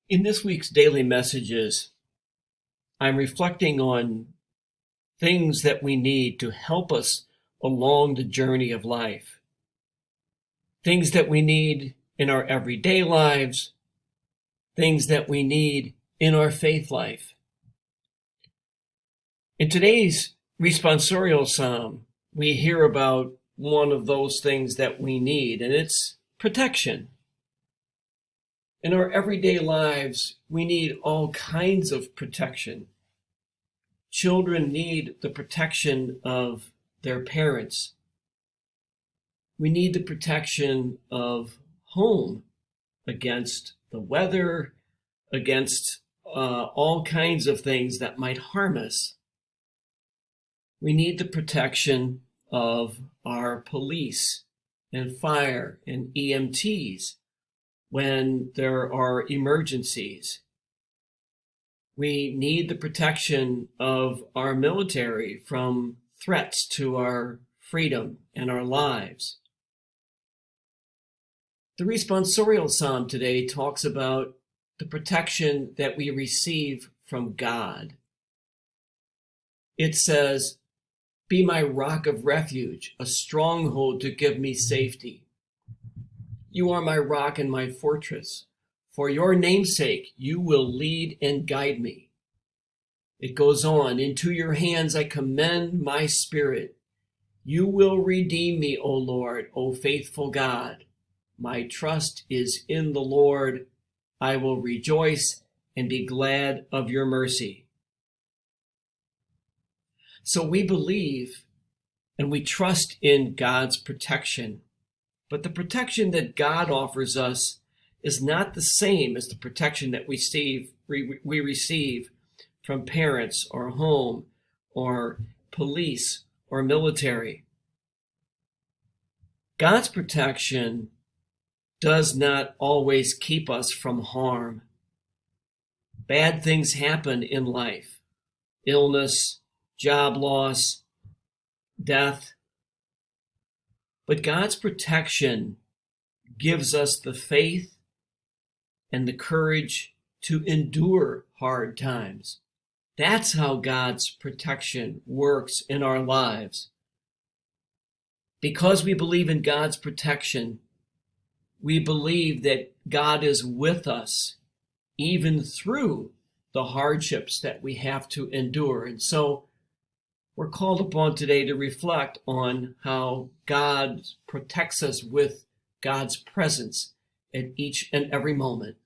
In this week's daily messages, I'm reflecting on things that we need to help us along the journey of life. Things that we need in our everyday lives, things that we need in our faith life. In today's responsorial psalm, we hear about one of those things that we need, and it's protection. In our everyday lives, we need all kinds of protection. Children need the protection of their parents. We need the protection of home against the weather, against all kinds of things that might harm us. We need the protection of our police and fire and EMTs when there are emergencies. We need the protection of our military from threats to our freedom and our lives. The responsorial psalm today talks about the protection that we receive from God. It says, "Be my rock of refuge, a stronghold to give me safety. You are my rock and my fortress. For your name's sake, you will lead and guide me." It goes on, "Into your hands I commend my spirit. You will redeem me, O Lord, O faithful God. My trust is in the Lord. I will rejoice and be glad of your mercy." So we believe and we trust in God's protection. But the protection that God offers us is not the same as the protection that we receive from parents or home or police or military. God's protection does not always keep us from harm. Bad things happen in life: illness, job loss, death. But God's protection gives us the faith and the courage to endure hard times. That's how God's protection works in our lives. Because we believe in God's protection, we believe that God is with us even through the hardships that we have to endure. And so we're called upon today to reflect on how God protects us with God's presence at each and every moment.